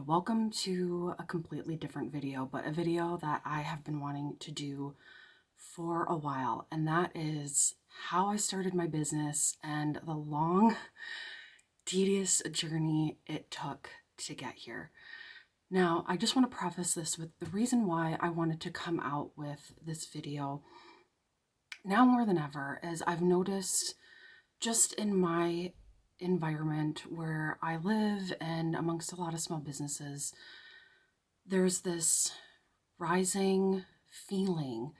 welcome to a completely different video, but a video that I have been wanting to do for a while, and that is how I started my business and the long, tedious journey it took to get here. Now, I just want to preface this with the reason why I wanted to come out with this video now more than ever is I've noticed just in my environment where I live and amongst a lot of small businesses, there's this rising feeling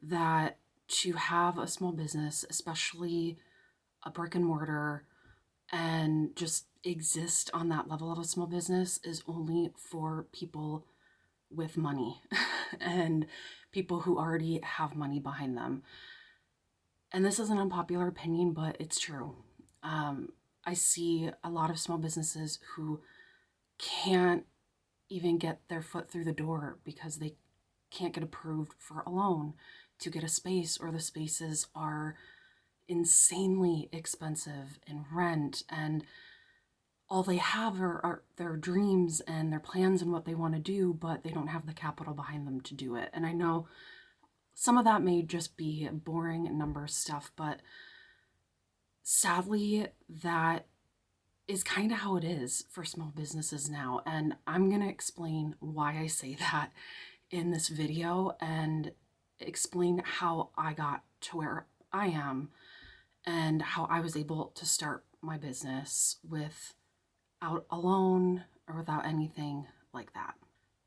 that to have a small business, especially a brick and mortar, and just exist on that level of a small business is only for people with money and people who already have money behind them. And this is an unpopular opinion, but it's true. I see a lot of small businesses who can't even get their foot through the door because they can't get approved for a loan to get a space, or the spaces are insanely expensive in rent, and all they have are their dreams and their plans and what they want to do, but they don't have the capital behind them to do it. And I know some of that may just be boring number stuff, but sadly, that is kind of how it is for small businesses now. And I'm going to explain why I say that in this video and explain how I got to where I am and how I was able to start my business without a loan or without anything like that.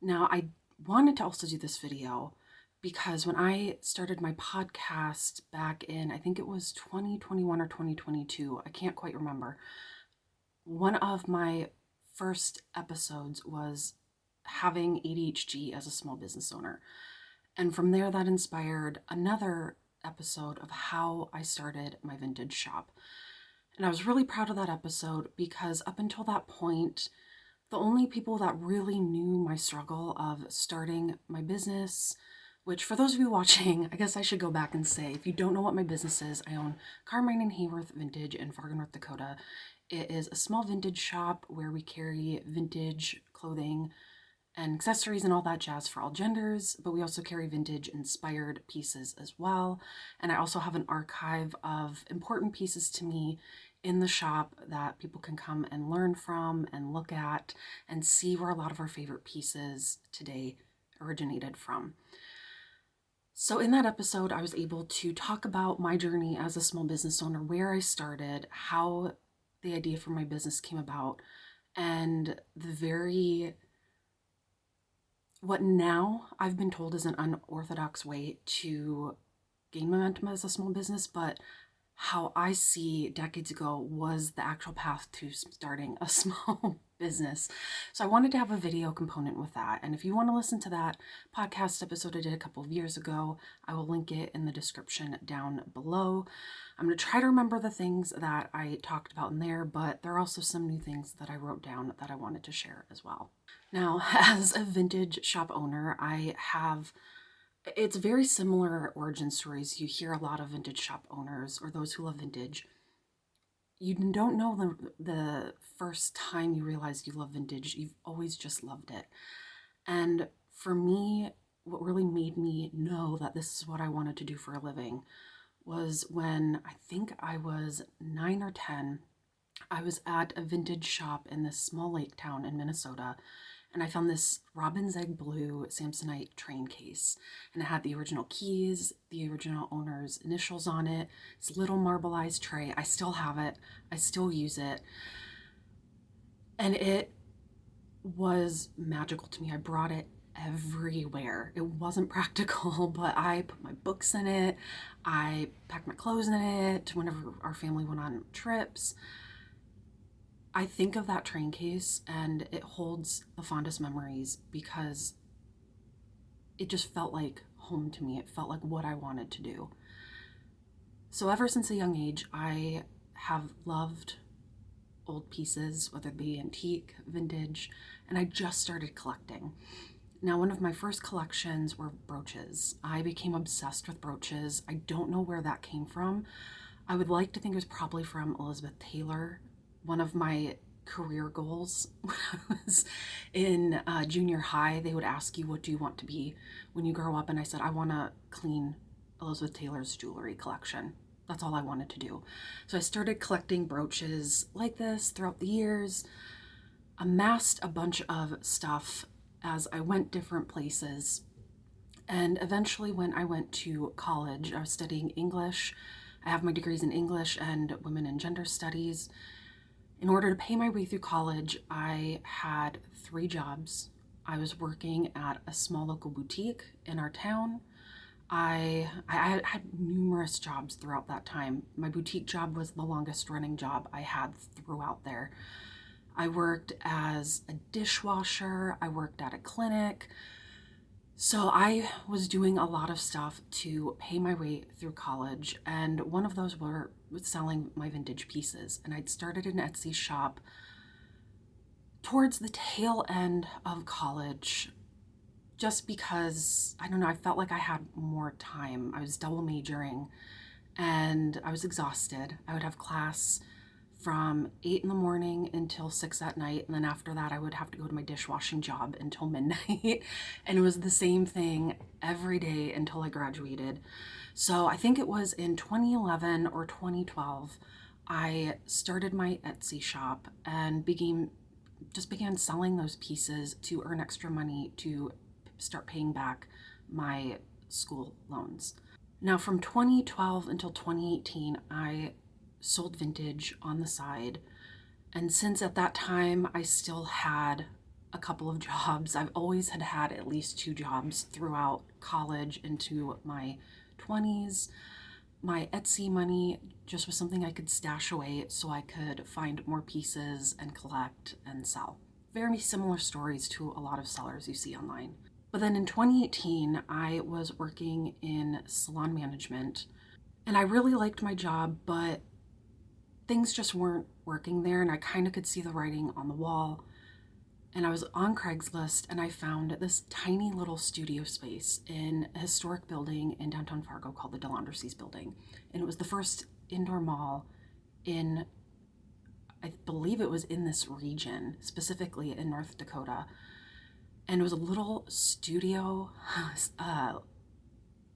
Now, I wanted to also do this video because when I started my podcast back in, I think it was 2021 or 2022, I can't quite remember. One of my first episodes was having ADHD as a small business owner. And from there, that inspired another episode of how I started my vintage shop. And I was really proud of that episode because up until that point, the only people that really knew my struggle of starting my business, which for those of you watching, I guess I should go back and say, if you don't know what my business is, I own Carmine and Hayworth Vintage in Fargo, North Dakota. It is a small vintage shop where we carry vintage clothing and accessories and all that jazz for all genders, but we also carry vintage inspired pieces as well. And I also have an archive of important pieces to me in the shop that people can come and learn from and look at and see where a lot of our favorite pieces today originated from. So in that episode, I was able to talk about my journey as a small business owner, where I started, how the idea for my business came about, and what now I've been told is an unorthodox way to gain momentum as a small business, but how I see decades ago was the actual path to starting a small business. So I wanted to have a video component with that. And if you want to listen to that podcast episode I did a couple of years ago, I will link it in the description down below. I'm going to try to remember the things that I talked about in there, but there are also some new things that I wrote down that I wanted to share as well. Now, as a vintage shop owner, it's very similar origin stories. You hear a lot of vintage shop owners or those who love vintage. You don't know the first time you realize you love vintage. You've always just loved it. And for me, what really made me know that this is what I wanted to do for a living was when I think I was 9 or 10. I was at a vintage shop in this small lake town in Minnesota, and I found this robin's egg blue Samsonite train case, and it had the original keys, the original owner's initials on it, this little marbleized tray. I still have it. I still use it. And it was magical to me. I brought it everywhere. It wasn't practical, but I put my books in it. I packed my clothes in it whenever our family went on trips. I think of that train case and it holds the fondest memories because it just felt like home to me. It felt like what I wanted to do. So ever since a young age, I have loved old pieces, whether it be antique, vintage, and I just started collecting. Now, one of my first collections were brooches. I became obsessed with brooches. I don't know where that came from. I would like to think it was probably from Elizabeth Taylor. One of my career goals. When I was in junior high, they would ask you, what do you want to be when you grow up? And I said, I want to clean Elizabeth Taylor's jewelry collection. That's all I wanted to do. So I started collecting brooches like this throughout the years, amassed a bunch of stuff as I went different places. And eventually, when I went to college, I was studying English. I have my degrees in English and women and gender studies. In order to pay my way through college, I had 3 jobs. I was working at a small local boutique in our town. I had numerous jobs throughout that time. My boutique job was the longest running job I had throughout there. I worked as a dishwasher. I worked at a clinic. So I was doing a lot of stuff to pay my way through college, and one of those was selling my vintage pieces. And I'd started an Etsy shop towards the tail end of college, just because, I don't know, I felt like I had more time. I was double majoring and I was exhausted. I would have class from 8 in the morning until 6 at night. And then after that, I would have to go to my dishwashing job until midnight. And it was the same thing every day until I graduated. So I think it was in 2011 or 2012, I started my Etsy shop and began selling those pieces to earn extra money to start paying back my school loans. Now, from 2012 until 2018, I sold vintage on the side. And since at that time, I still had a couple of jobs. I've always had at least 2 jobs throughout college into my 20s. My Etsy money just was something I could stash away so I could find more pieces and collect and sell. Very similar stories to a lot of sellers you see online. But then in 2018, I was working in salon management, and I really liked my job, but things just weren't working there, and I kind of could see the writing on the wall. And I was on Craigslist, and I found this tiny little studio space in a historic building in downtown Fargo called the DeLandrese's building. And it was the first indoor mall in, I believe it was in this region, specifically in North Dakota. And it was a little studio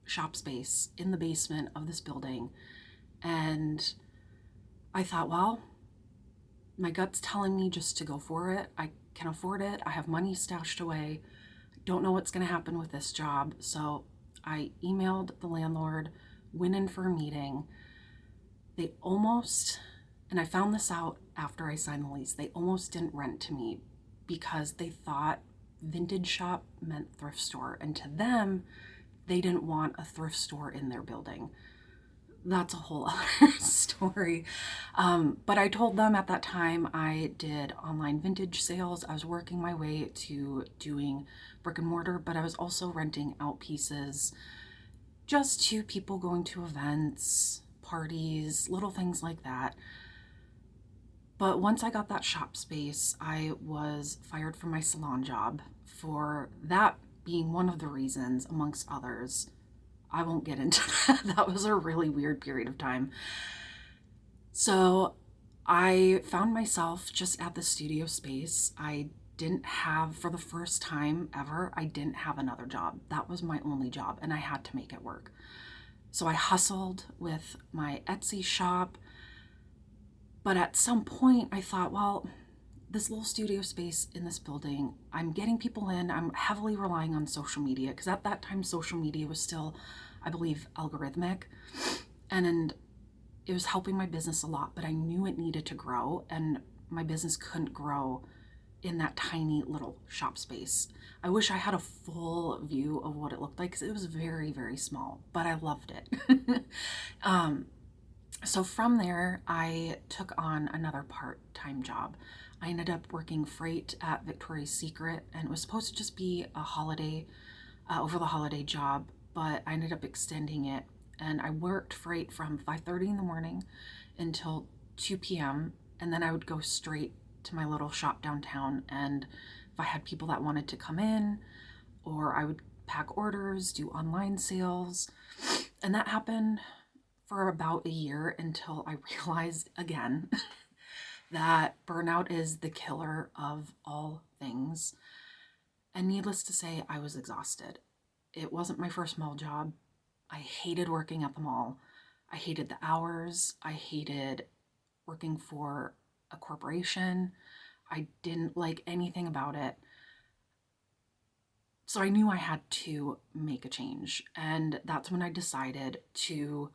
shop space in the basement of this building. And I thought, well, my gut's telling me just to go for it. I can afford it. I have money stashed away. I don't know what's going to happen with this job. So I emailed the landlord, went in for a meeting. They almost, and I found this out after I signed the lease, they almost didn't rent to me because they thought vintage shop meant thrift store. And to them, they didn't want a thrift store in their building. That's a whole other story. But I told them at that time I did online vintage sales. I was working my way to doing brick and mortar, but I was also renting out pieces just to people going to events, parties, little things like that. But once I got that shop space, I was fired from my salon job for that being one of the reasons, amongst others. I won't get into that. That was a really weird period of time. So I found myself just at the studio space. I didn't have, for the first time ever, I didn't have another job. That was my only job, and I had to make it work. So I hustled with my Etsy shop. But at some point, I thought, well, this little studio space in this building, I'm getting people in. I'm heavily relying on social media because at that time, social media was still, I believe, algorithmic. And it was helping my business a lot, but I knew it needed to grow, and my business couldn't grow in that tiny little shop space. I wish I had a full view of what it looked like because it was very, very small, but I loved it. So from there, I took on another part-time job. I ended up working freight at Victoria's Secret, and it was supposed to just be a holiday, over the holiday job, but I ended up extending it, and I worked freight from 5:30 in the morning until 2 p.m., and then I would go straight to my little shop downtown, and if I had people that wanted to come in, or I would pack orders, do online sales, and that happened for about a year until I realized again that burnout is the killer of all things. And needless to say, I was exhausted. It wasn't my first mall job. I hated working at the mall. I hated the hours. I hated working for a corporation. I didn't like anything about it. So I knew I had to make a change. And that's when I decided to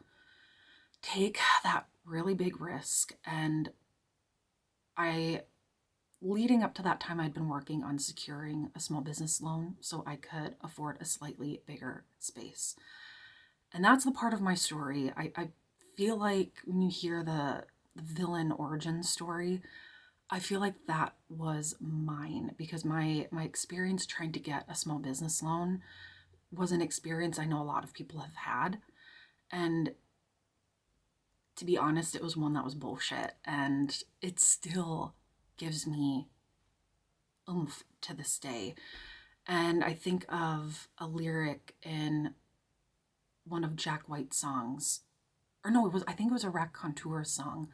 take that really big risk. And leading up to that time, I'd been working on securing a small business loan so I could afford a slightly bigger space. And that's the part of my story. I feel like when you hear the villain origin story, I feel like that was mine because my experience trying to get a small business loan was an experience I know a lot of people have had. And to be honest, it was one that was bullshit. And it still gives me oomph to this day. And I think of a lyric in one of Jack White's songs. Or no, I think it was a Raconteur song.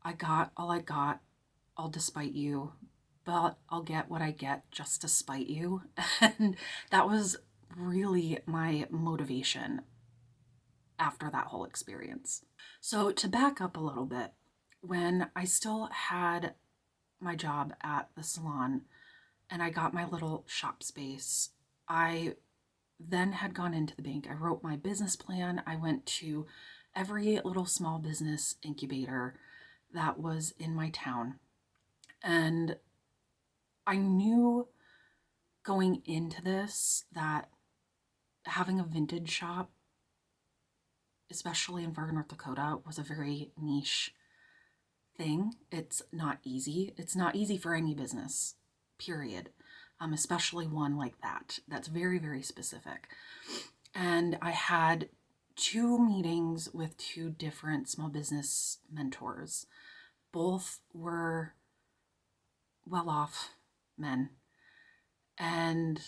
I got, all despite you, but I'll get what I get just to spite you. And that was really my motivation after that whole experience. So to back up a little bit, when I still had my job at the salon and I got my little shop space, I then had gone into the bank. I wrote my business plan. I went to every little small business incubator that was in my town. And I knew going into this that having a vintage shop, especially in Fargo, North Dakota, was a very niche thing. It's not easy. It's not easy for any business, period. Especially one like that. That's very, very specific. And I had 2 meetings with 2 different small business mentors. Both were well off men. And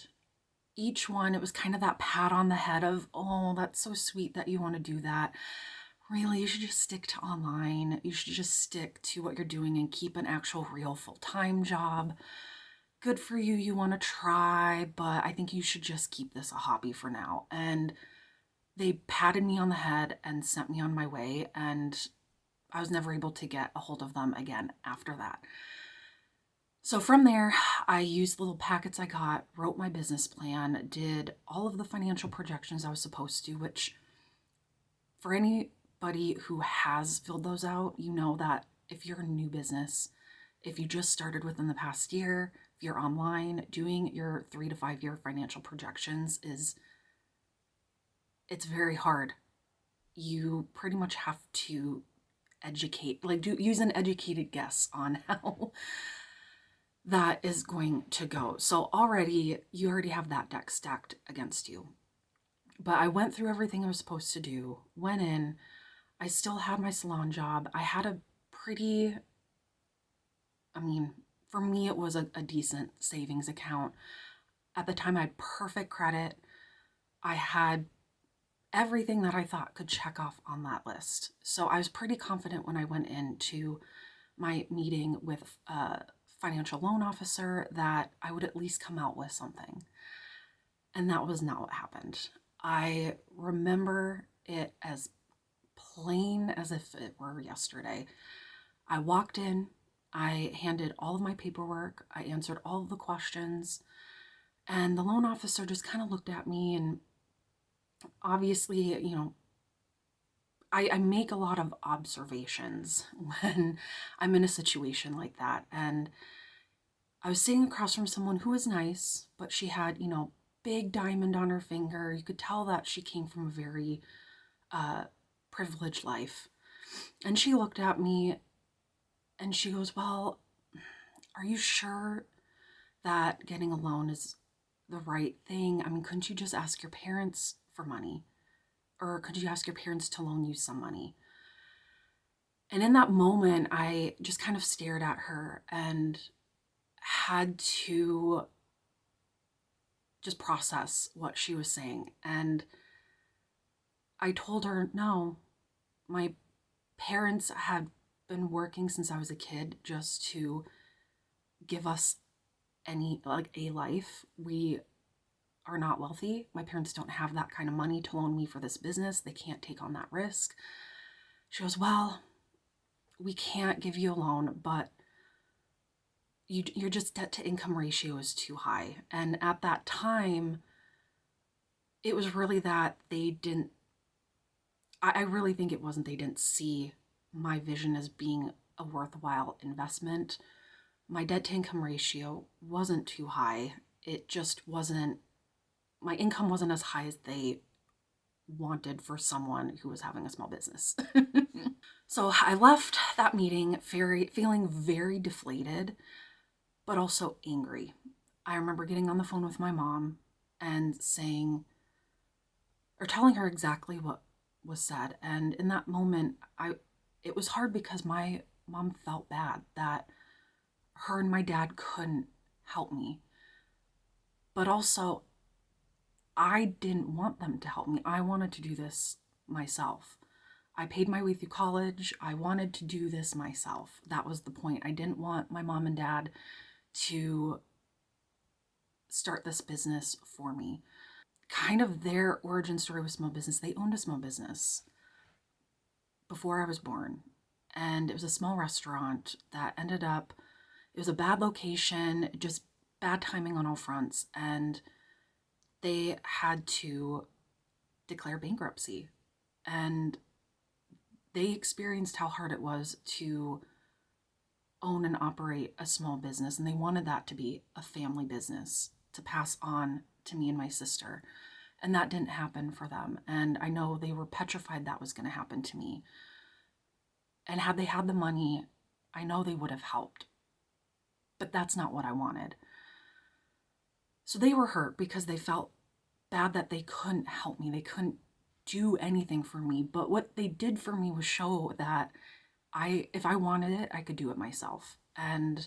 each one, it was kind of that pat on the head of, oh, that's so sweet that you want to do that. Really, you should just stick to online. You should just stick to what you're doing and keep an actual real full-time job. Good for you, you want to try, but I think you should just keep this a hobby for now. And they patted me on the head and sent me on my way, and I was never able to get a hold of them again after that. So from there, I used the little packets I got, wrote my business plan, did all of the financial projections I was supposed to, which for anybody who has filled those out, you know that if you're a new business, if you just started within the past year, if you're online, doing your 3 to 5 year financial projections it's very hard. You pretty much have to use an educated guess on how that is going to go. So you already have that deck stacked against you. But I went through everything I was supposed to do, went in, I still had my salon job. I had a pretty, for me, it was a decent savings account. At the time, I had perfect credit. I had everything that I thought could check off on that list. So I was pretty confident when I went into my meeting with a financial loan officer that I would at least come out with something. And that was not what happened. I remember it as plain as if it were yesterday. I walked in, I handed all of my paperwork, I answered all of the questions, and the loan officer just kind of looked at me, and obviously, I make a lot of observations when I'm in a situation like that. And I was sitting across from someone who was nice, but she had, big diamond on her finger. You could tell that she came from a very privileged life. And she looked at me and she goes, well, are you sure that getting a loan is the right thing? Couldn't you just ask your parents for money? Or could you ask your parents to loan you some money? And in that moment, I just kind of stared at her and had to just process what she was saying. And I told her, no, my parents had been working since I was a kid just to give us a life. We are not wealthy. My parents don't have that kind of money to loan me for this business. They can't take on that risk. She goes, well, we can't give you a loan, but your just debt to income ratio is too high. And at that time, it was really that they didn't, I really think it wasn't, they didn't see my vision as being a worthwhile investment. My debt to income ratio wasn't too high. It just wasn't, my income wasn't as high as they wanted for someone who was having a small business. So I left that meeting feeling very deflated, but also angry. I remember getting on the phone with my mom and telling her exactly what was said. And in that moment, it was hard because my mom felt bad that her and my dad couldn't help me. But also, I didn't want them to help me. I wanted to do this myself. I paid my way through college. I wanted to do this myself. That was the point. I didn't want my mom and dad to start this business for me. Kind of their origin story with small business. They owned a small business before I was born. And it was a small restaurant that ended up, it was a bad location, just bad timing on all fronts. And they had to declare bankruptcy. And they experienced how hard it was to own and operate a small business. And they wanted that to be a family business to pass on to me and my sister. And that didn't happen for them. And I know they were petrified that was going to happen to me. And had they had the money, I know they would have helped. But that's not what I wanted. So they were hurt because they felt bad that they couldn't help me. They couldn't do anything for me. But what they did for me was show that if I wanted it, I could do it myself. And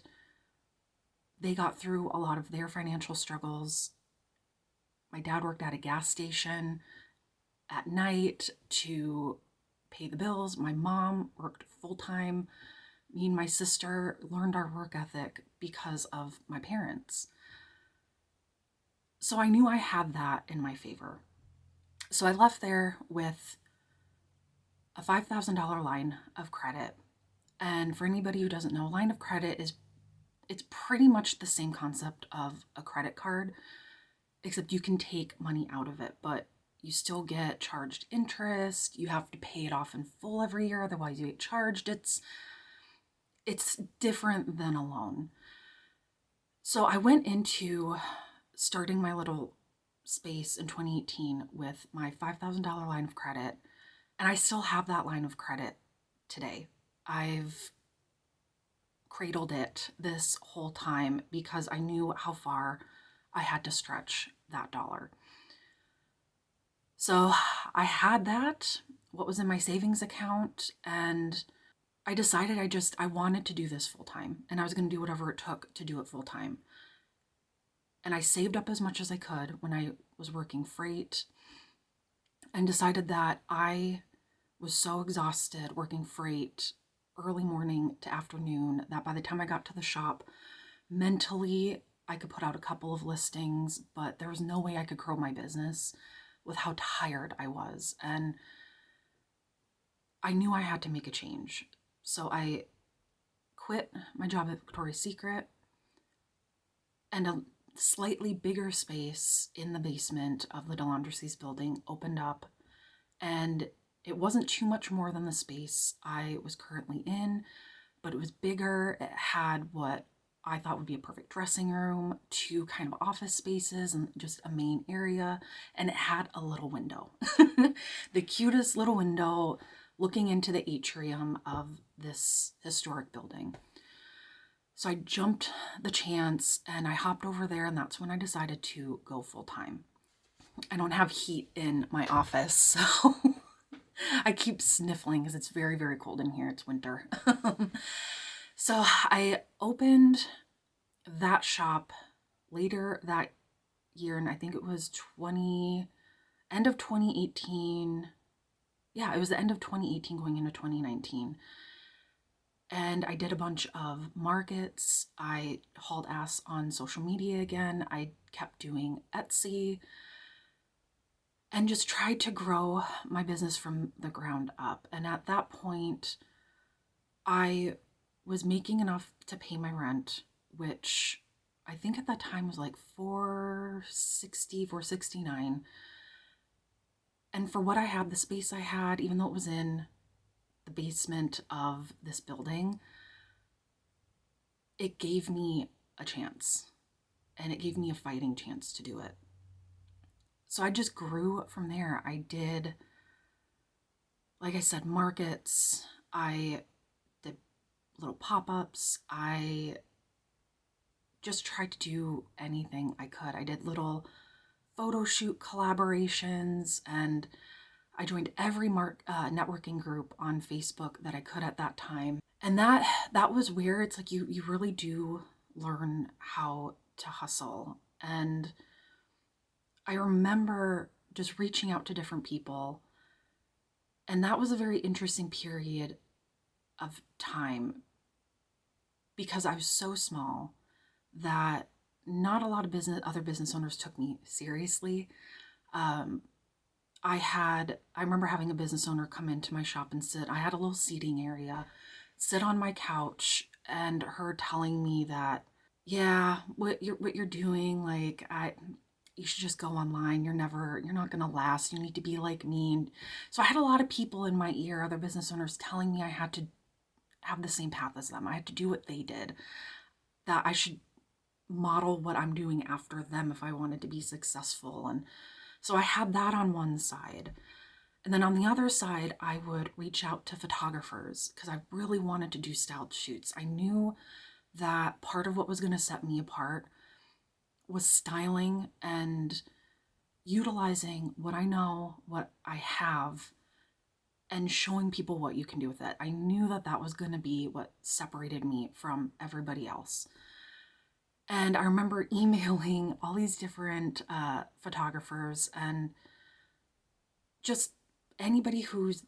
they got through a lot of their financial struggles. My dad worked at a gas station at night to pay the bills. My mom worked full-time. Me and my sister learned our work ethic because of my parents. So I knew I had that in my favor. So I left there with a $5,000 line of credit. And for anybody who doesn't know, line of credit it's pretty much the same concept of a credit card, except you can take money out of it, but you still get charged interest. You have to pay it off in full every year, otherwise you get charged. It's different than a loan. So I went into starting my little space in 2018 with my $5,000 line of credit, and I still have that line of credit today. I've cradled it this whole time because I knew how far I had to stretch that dollar. So I had that, what was in my savings account, and I decided I wanted to do this full time, and I was going to do whatever it took to do it full time. And I saved up as much as I could when I was working freight and decided that I was so exhausted working freight early morning to afternoon that by the time I got to the shop, mentally, I could put out a couple of listings, but there was no way I could grow my business with how tired I was. And I knew I had to make a change. So I quit my job at Victoria's Secret, and a slightly bigger space in the basement of the DeLandrecies building opened up, and it wasn't too much more than the space I was currently in, but it was bigger. It had what I thought would be a perfect dressing room, 2 kind of office spaces, and just a main area. And it had a little window. The cutest little window looking into the atrium of this historic building. So I jumped the chance and I hopped over there, and that's when I decided to go full time. I don't have heat in my office, so I keep sniffling because it's very, very cold in here. It's winter. So I opened that shop later that year, and I think it was end of 2018. Yeah, it was the end of 2018 going into 2019. And I did a bunch of markets. I hauled ass on social media again. I kept doing Etsy and just tried to grow my business from the ground up. And at that point, I was making enough to pay my rent, which I think at that time was like $469. And for what I had, the space I had, even though it was in the basement of this building, it gave me a chance, and it gave me a fighting chance to do it. So I just grew from there. I did, like I said, markets. I did little pop-ups. I just tried to do anything I could. I did little photo shoot collaborations, and I joined every networking group on Facebook that I could at that time. And that was where it's like you really do learn how to hustle. And I remember just reaching out to different people, and that was a very interesting period of time because I was so small that not a lot of other business owners took me seriously. I remember having a business owner come into my shop and sit. I had a little seating area, sit on my couch, and her telling me that, yeah, what you're doing, like you should just go online. You're not gonna last. You need to be like me. And so I had a lot of people in my ear, other business owners, telling me I had to have the same path as them. I had to do what they did. That I should model what I'm doing after them if I wanted to be successful. And so I had that on one side. And then on the other side, I would reach out to photographers because I really wanted to do styled shoots. I knew that part of what was going to set me apart was styling and utilizing what I know, what I have, and showing people what you can do with it. I knew that that was going to be what separated me from everybody else. And I remember emailing all these different photographers and just anybody whose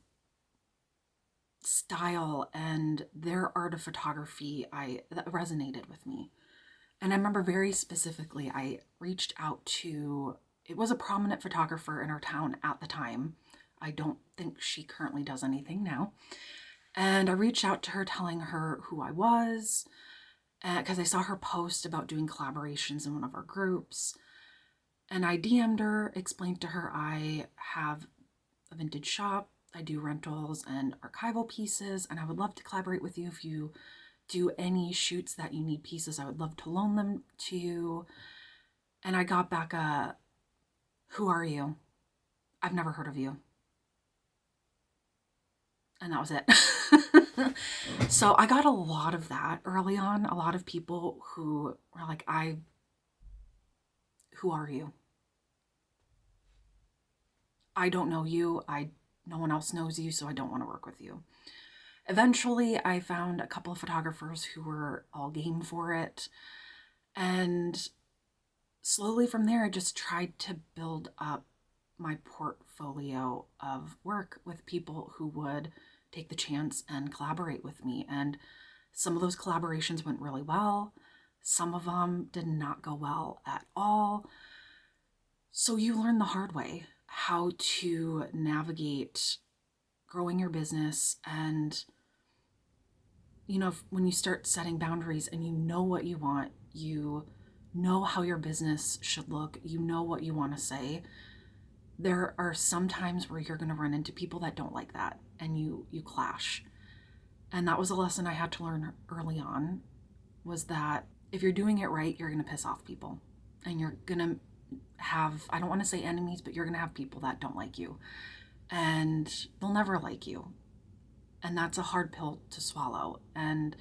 style and their art of photography that resonated with me. And I remember very specifically, I reached out to, it was a prominent photographer in our town at the time. I don't think she currently does anything now. And I reached out to her telling her who I was, because I saw her post about doing collaborations in one of our groups. And I DM'd her, explained to her I have a vintage shop, I do rentals and archival pieces, and I would love to collaborate with you if you do any shoots that you need pieces. I would love to loan them to you. And I got back who are you? I've never heard of you. And that was it. So I got a lot of that early on. A lot of people who were like, who are you? I don't know you. No one else knows you, so I don't want to work with you. Eventually, I found a couple of photographers who were all game for it. And slowly from there, I just tried to build up my portfolio of work with people who would take the chance and collaborate with me. And some of those collaborations went really well. Some of them did not go well at all. So you learn the hard way how to navigate growing your business. And, you know, when you start setting boundaries and you know what you want, you know how your business should look, you know what you want to say, there are some times where you're going to run into people that don't like that and you clash. And that was a lesson I had to learn early on, was that if you're doing it right, you're going to piss off people. And you're going to have, I don't want to say enemies, but you're going to have people that don't like you. And they'll never like you. And that's a hard pill to swallow. And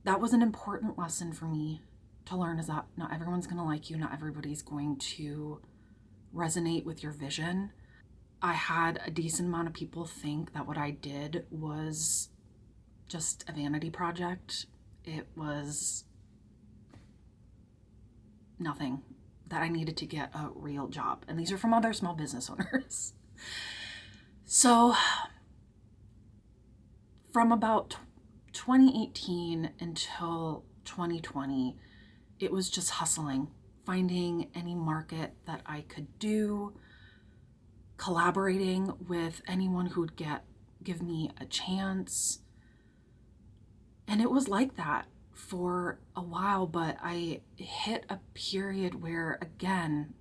that was an important lesson for me to learn, is that not everyone's going to like you. Not everybody's going to resonate with your vision. I had a decent amount of people think that what I did was just a vanity project. It was nothing, that I needed to get a real job. And these are from other small business owners. So from about 2018 until 2020, it was just hustling, finding any market that I could do, collaborating with anyone who would give me a chance. And it was like that for a while, but I hit a period where, again,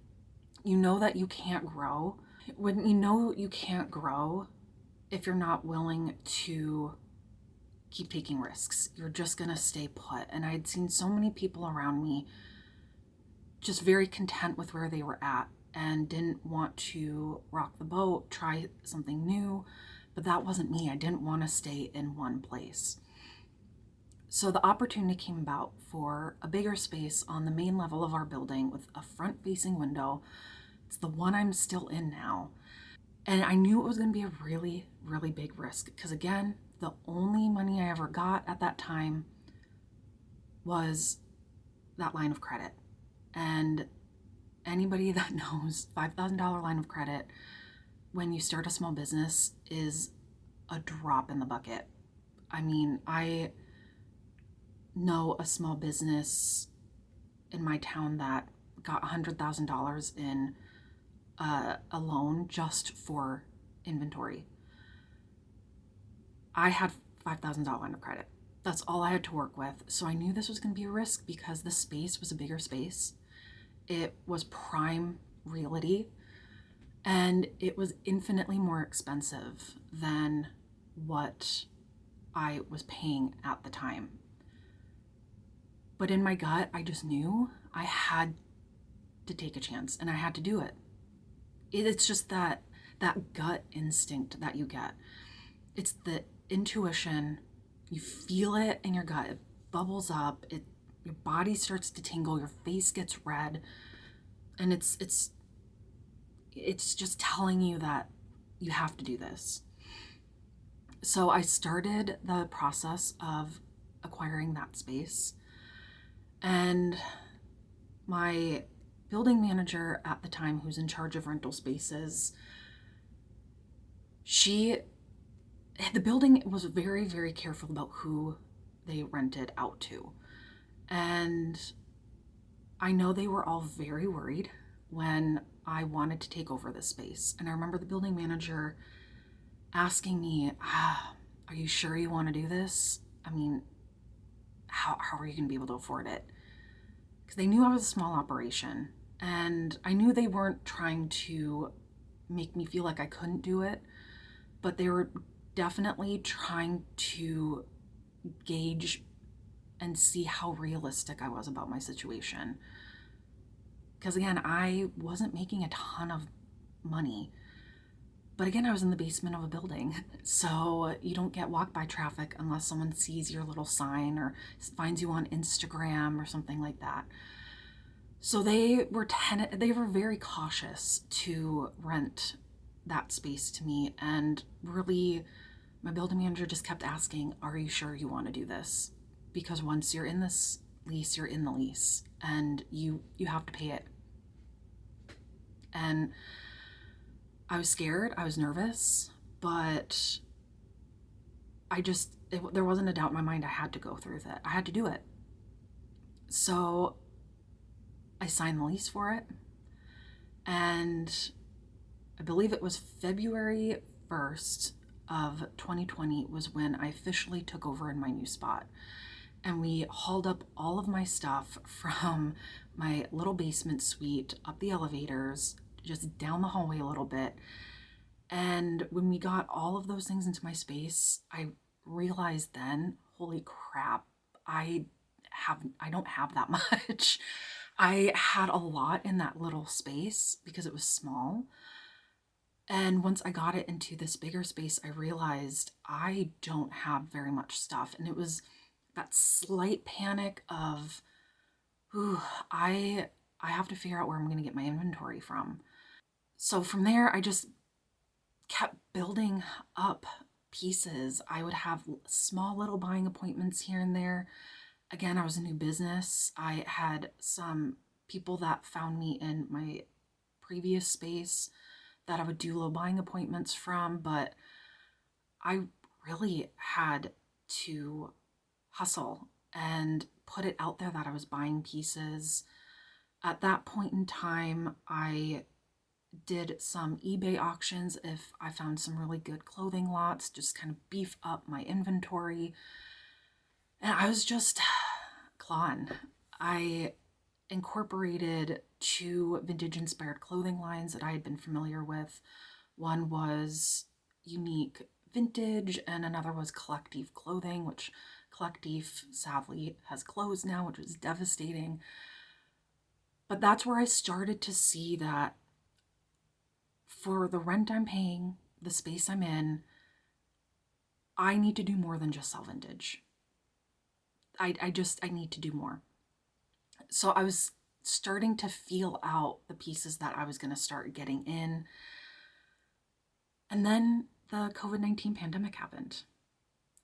you know that you can't grow. When you know you can't grow, if you're not willing to keep taking risks, you're just gonna stay put. And I had seen so many people around me just very content with where they were at and didn't want to rock the boat, try something new. But that wasn't me. I didn't want to stay in one place. So the opportunity came about for a bigger space on the main level of our building with a front-facing window. It's the one I'm still in now. And I knew it was going to be a really, really big risk because, again, the only money I ever got at that time was that line of credit. And anybody that knows, $5,000 line of credit when you start a small business is a drop in the bucket. I mean, I know a small business in my town that got $100,000 in a loan just for inventory. I had $5,000 line of credit. That's all I had to work with. So I knew this was going to be a risk because the space was a bigger space. It was prime realty, and it was infinitely more expensive than what I was paying at the time. But in my gut, I just knew I had to take a chance and I had to do it. It's just that gut instinct that you get. It's the intuition. You feel it in your gut. It bubbles up. Your body starts to tingle. Your face gets red, and it's just telling you that you have to do this. So I started the process of acquiring that space, and my building manager at the time, who's in charge of rental spaces, the building was very, very careful about who they rented out to. And I know they were all very worried when I wanted to take over this space. And I remember the building manager asking me, are you sure you want to do this? I mean, how are you going to be able to afford it? Because they knew I was a small operation. And I knew they weren't trying to make me feel like I couldn't do it, but they were definitely trying to gauge and see how realistic I was about my situation. Because again, I wasn't making a ton of money. But again, I was in the basement of a building. So you don't get walk-by traffic unless someone sees your little sign or finds you on Instagram or something like that. So they were very cautious to rent that space to me. And really, my building manager just kept asking, are you sure you want to do this? Because once you're in this lease, you're in the lease, and you have to pay it. And I was scared, I was nervous, but there wasn't a doubt in my mind I had to go through that. I had to do it. So I signed the lease for it, and I believe it was February 1st of 2020 was when I officially took over in my new spot. And we hauled up all of my stuff from my little basement suite up the elevators, just down the hallway a little bit. And when we got all of those things into my space, I realized then, holy crap, I don't have that much. I had a lot in that little space because it was small. And once I got it into this bigger space, I realized I don't have very much stuff. And it was that slight panic of, I have to figure out where I'm going to get my inventory from. So from there, I just kept building up pieces. I would have small little buying appointments here and there. Again, I was a new business. I had some people that found me in my previous space that I would do little buying appointments from, but I really had to hustle and put it out there that I was buying pieces. At that point in time, I did some eBay auctions if I found some really good clothing lots, just kind of beef up my inventory. And I was just clawing. I incorporated 2 vintage inspired clothing lines that I had been familiar with. One was Unique Vintage and another was Collective Clothing, which Collective sadly has closed now, which was devastating. But that's where I started to see that for the rent I'm paying, the space I'm in, I need to do more than just sell vintage. I need to do more. So I was starting to feel out the pieces that I was going to start getting in. And then the COVID-19 pandemic happened.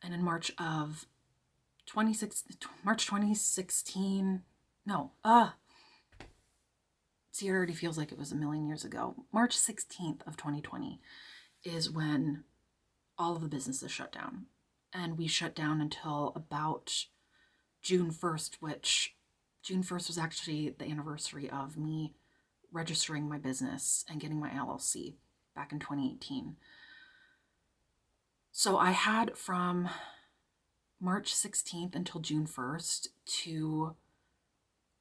And in March 2016, no, see, it already feels like it was a million years ago. March 16th of 2020 is when all of the businesses shut down. And we shut down until about June 1st, which June 1st was actually the anniversary of me registering my business and getting my LLC back in 2018. So I had from March 16th until June 1st to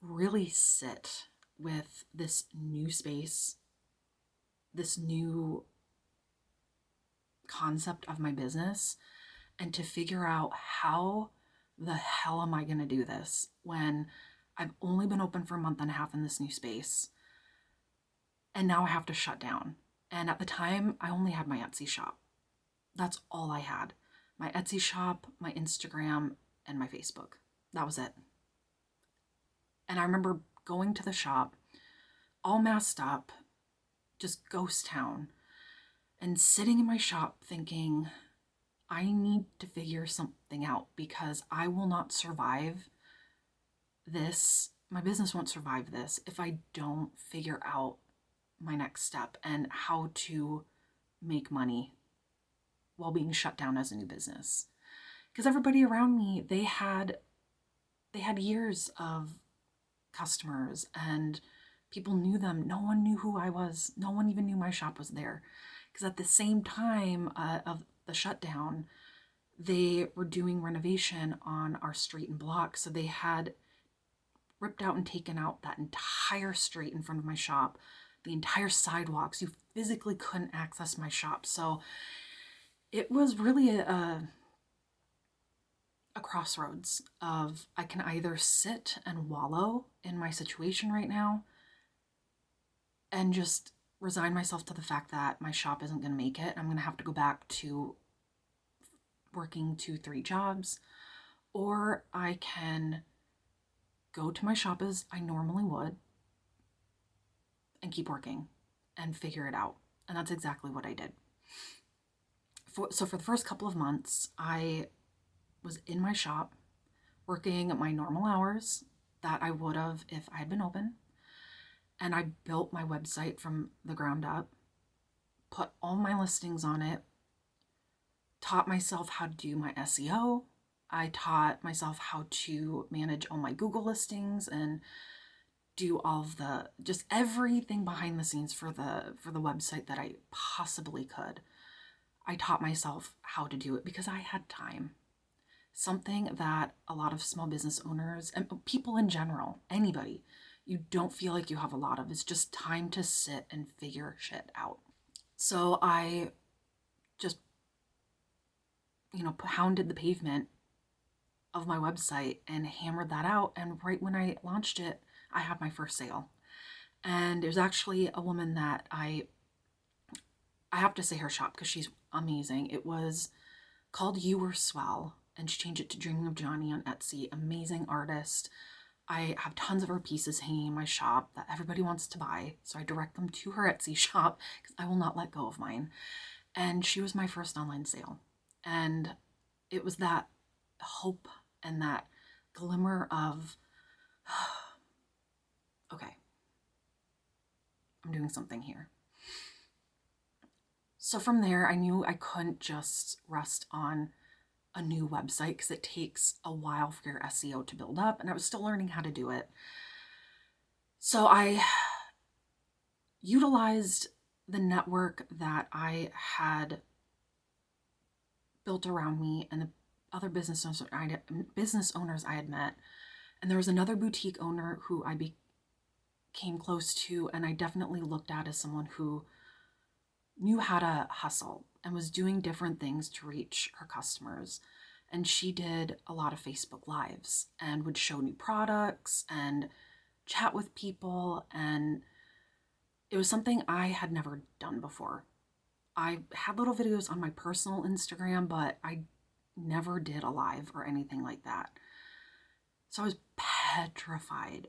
really sit with this new space, this new concept of my business, and to figure out how the hell am I going to do this when I've only been open for a month and a half in this new space, and now I have to shut down. And at the time, I only had my Etsy shop. That's all I had. My Etsy shop, my Instagram, and my Facebook. That was it. And I remember going to the shop, all masked up, just ghost town, and sitting in my shop thinking, I need to figure something out because I will not survive this. My business won't survive this if I don't figure out my next step and how to make money while being shut down as a new business. Because everybody around me, they had years of customers and people knew them. No one knew who I was. No one even knew my shop was there. Because at the same time of the shutdown, they were doing renovation on our street and block. So they had ripped out and taken out that entire street in front of my shop, the entire sidewalks. You physically couldn't access my shop. So it was really a crossroads of I can either sit and wallow in my situation right now and just resign myself to the fact that my shop isn't going to make it. I'm going to have to go back to working 2-3 jobs, or I can go to my shop as I normally would and keep working and figure it out. And that's exactly what I did. So for the first couple of months, I was in my shop working at my normal hours that I would have if I had been open. And I built my website from the ground up, put all my listings on it, taught myself how to do my SEO. I taught myself how to manage all my Google listings and do all of the, just everything behind the scenes for the website that I possibly could. I taught myself how to do it because I had time. Something that a lot of small business owners and people in general, anybody, you don't feel like you have a lot of. It's just time to sit and figure shit out. So I just, pounded the pavement of my website and hammered that out. And right when I launched it, I had my first sale. And it was actually a woman that I have to say her shop because she's amazing. It was called You Were Swell, and she changed it to Dreaming of Johnny on Etsy. Amazing artist. I have tons of her pieces hanging in my shop that everybody wants to buy. So I direct them to her Etsy shop because I will not let go of mine. And she was my first online sale. And it was that hope and that glimmer of, okay, I'm doing something here. So from there, I knew I couldn't just rest on a new website because it takes a while for your SEO to build up, and I was still learning how to do it. So I utilized the network that I had built around me and the other business owners I had met. And there was another boutique owner who I became close to, and I definitely looked at as someone who knew how to hustle and was doing different things to reach her customers. And she did a lot of Facebook Lives and would show new products and chat with people. And it was something I had never done before. I had little videos on my personal Instagram, but I never did a live or anything like that. So I was petrified.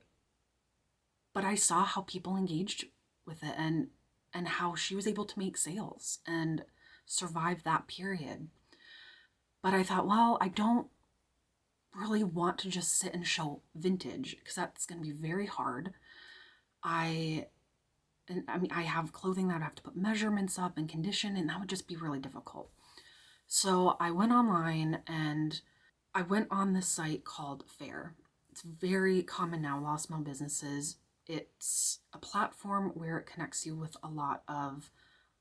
But I saw how people engaged with it and how she was able to make sales and survive that period. But I thought, well, I don't really want to just sit and show vintage because that's going to be very hard. I have clothing that I have to put measurements up and condition, and that would just be really difficult. So I went online and I went on this site called Fair. It's very common now, a lot of small businesses. It's a platform where it connects you with a lot of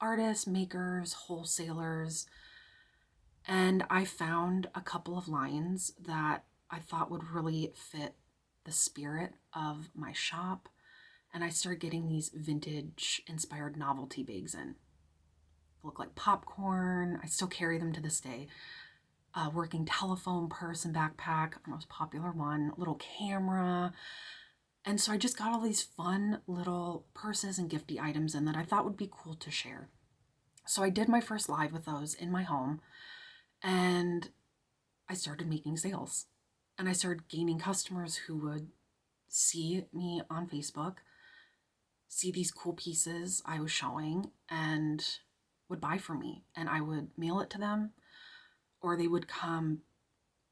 artists, makers, wholesalers. And I found a couple of lines that I thought would really fit the spirit of my shop. And I started getting these vintage inspired novelty bags in. They look like popcorn. I still carry them to this day. Working telephone purse and backpack, our most popular one, little camera. And so I just got all these fun little purses and gifty items in that I thought would be cool to share. So I did my first live with those in my home, and I started making sales. And I started gaining customers who would see me on Facebook, see these cool pieces I was showing, and would buy from me. And I would mail it to them, or they would come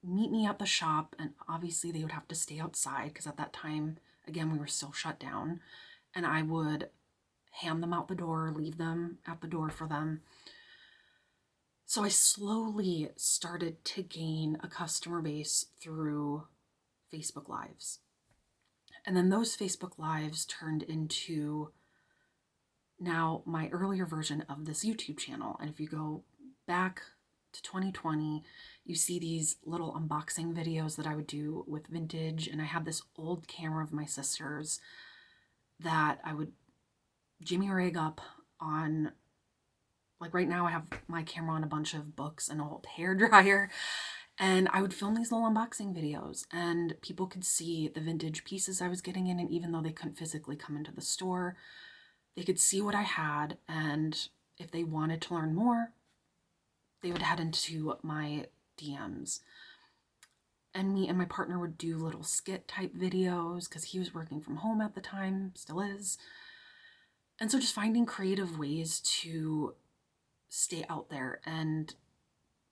meet me at the shop, and obviously they would have to stay outside because at that time, again, we were still shut down, and I would hand them out the door, leave them at the door for them. So I slowly started to gain a customer base through Facebook Lives. And then those Facebook Lives turned into now my earlier version of this YouTube channel. And if you go back to 2020, you see these little unboxing videos that I would do with vintage. And I had this old camera of my sister's that I would jimmy rig up on. Like right now I have my camera on a bunch of books and an old hairdryer. And I would film these little unboxing videos and people could see the vintage pieces I was getting in. And even though they couldn't physically come into the store, they could see what I had. And if they wanted to learn more, they would head into my DMs. And me and my partner would do little skit type videos because he was working from home at the time, still is. And so just finding creative ways to stay out there and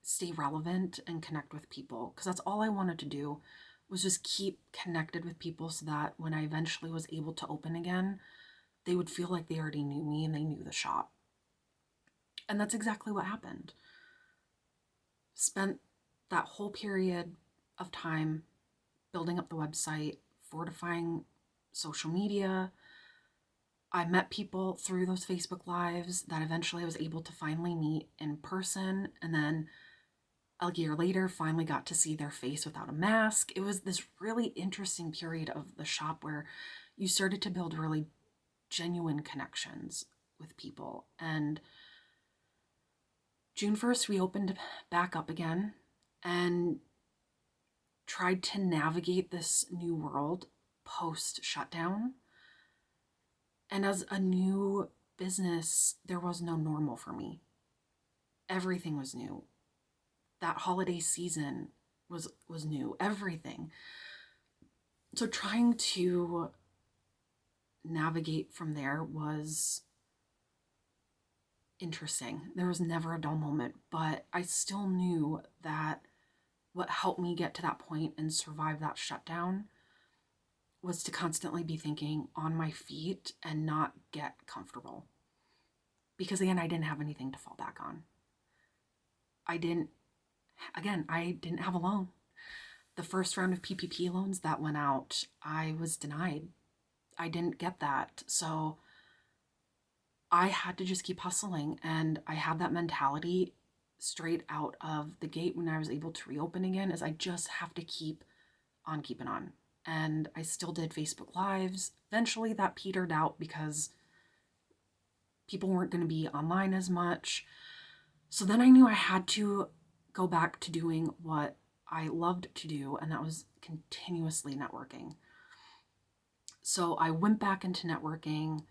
stay relevant and connect with people, because that's all I wanted to do, was just keep connected with people so that when I eventually was able to open again, they would feel like they already knew me and they knew the shop. And that's exactly what happened. Spent that whole period of time building up the website, fortifying social media. I met people through those Facebook Lives that eventually I was able to finally meet in person. And then a year later, finally got to see their face without a mask. It was this really interesting period of the shop where you started to build really genuine connections with people. And June 1st, we opened back up again and tried to navigate this new world post shutdown. And as a new business, there was no normal for me. Everything was new. That holiday season was new, everything. So trying to navigate from there was interesting. There was never a dull moment, but I still knew that what helped me get to that point and survive that shutdown was to constantly be thinking on my feet and not get comfortable. Because again, I didn't have anything to fall back on. I didn't again, I didn't have a loan. The first round of PPP loans that went out, I was denied. I didn't get that. So I had to just keep hustling. And I had that mentality straight out of the gate when I was able to reopen again, is I just have to keep on keeping on. And I still did Facebook Lives. Eventually that petered out because people weren't going to be online as much. So then I knew I had to go back to doing what I loved to do, and that was continuously networking. So I went back into networking,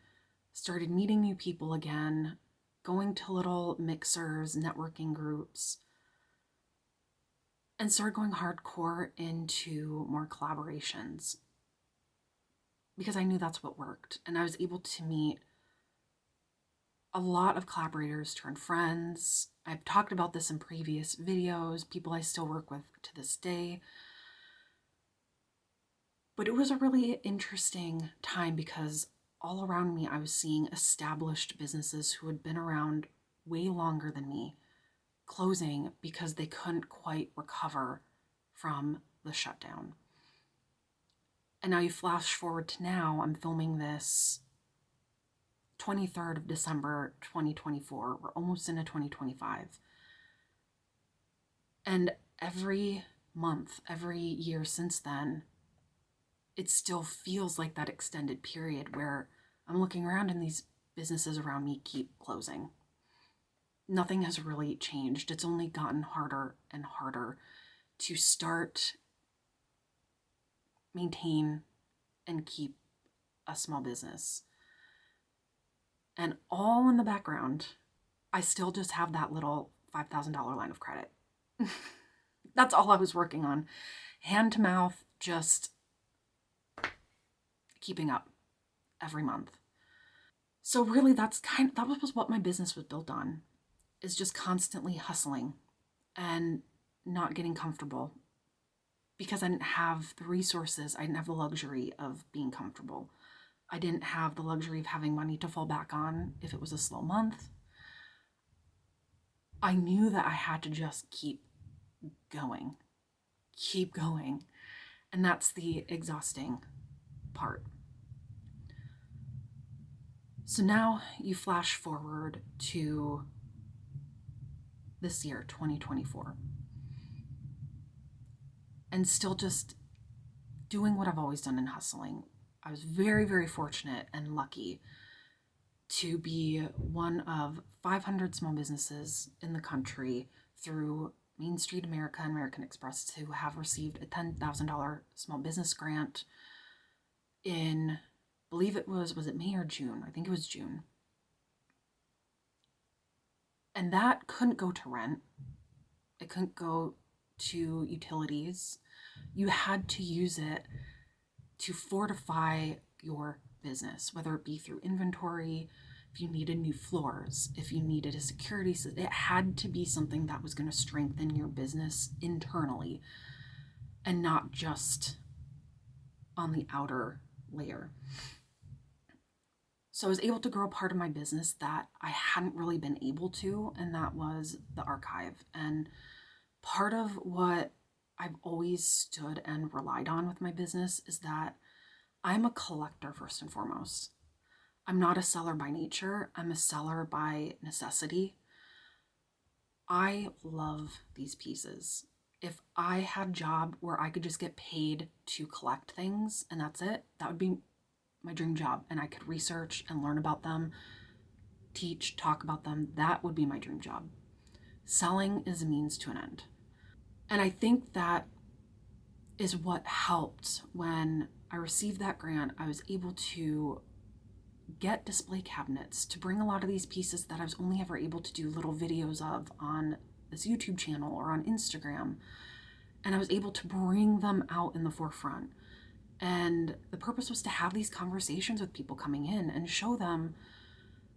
started meeting new people again, going to little mixers, networking groups, and started going hardcore into more collaborations because I knew that's what worked. And I was able to meet a lot of collaborators, turn friends. I've talked about this in previous videos, people I still work with to this day. But it was a really interesting time because all around me, I was seeing established businesses who had been around way longer than me closing because they couldn't quite recover from the shutdown. And now you flash forward to now, I'm filming this 23rd of December 2024. We're almost into 2025. And every month, every year since then, it still feels like that extended period where I'm looking around and these businesses around me keep closing. Nothing has really changed. It's only gotten harder and harder to start, maintain, and keep a small business. And all in the background, I still just have that little $5,000 line of credit. That's all I was working on. Hand to mouth, just keeping up every month. So really that was what my business was built on, is just constantly hustling and not getting comfortable because I didn't have the resources. I didn't have the luxury of being comfortable. I didn't have the luxury of having money to fall back on if it was a slow month. I knew that I had to just keep going. And that's the exhausting part. So now you flash forward to this year, 2024, and still just doing what I've always done in hustling. I was very, very fortunate and lucky to be one of 500 small businesses in the country through Main Street America and American Express to have received a $10,000 small business grant in, I believe it was it May or June? I think it was June. And that couldn't go to rent. It couldn't go to utilities. You had to use it to fortify your business, whether it be through inventory, if you needed new floors, if you needed a security system. It had to be something that was going to strengthen your business internally and not just on the outer layer. So I was able to grow a part of my business that I hadn't really been able to, and that was the archive. And part of what I've always stood and relied on with my business is that I'm a collector first and foremost. I'm not a seller by nature. I'm a seller by necessity. I love these pieces. If I had a job where I could just get paid to collect things and that's it, that would be my dream job. And I could research and learn about them, teach, talk about them. That would be my dream job. Selling is a means to an end. And I think that is what helped when I received that grant. I was able to get display cabinets to bring a lot of these pieces that I was only ever able to do little videos of on this YouTube channel or on Instagram. And I was able to bring them out in the forefront. And the purpose was to have these conversations with people coming in and show them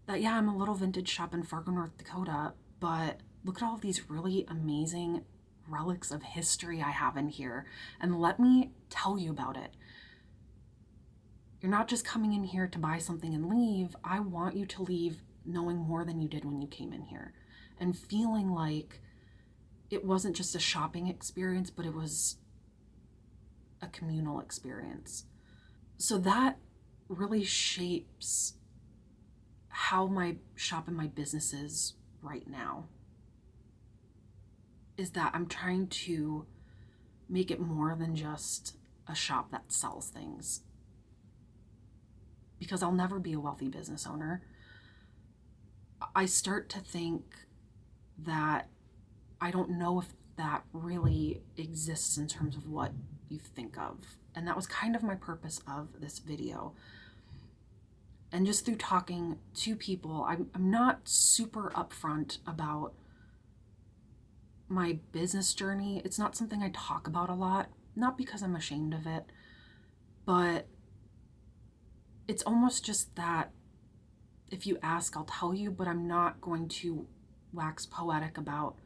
that, yeah, I'm a little vintage shop in Fargo, North Dakota, but look at all of these really amazing relics of history I have in here, and let me tell you about it. You're not just coming in here to buy something and leave. I want you to leave knowing more than you did when you came in here and feeling like it wasn't just a shopping experience, but it was a communal experience. So that really shapes how my shop and my business is right now, is that I'm trying to make it more than just a shop that sells things. Because I'll never be a wealthy business owner. I start to think that I don't know if that really exists in terms of what you think of. And that was kind of my purpose of this video. And just through talking to people, I'm not super upfront about my business journey. It's not something I talk about a lot, not because I'm ashamed of it, but it's almost just that if you ask, I'll tell you, but I'm not going to wax poetic about,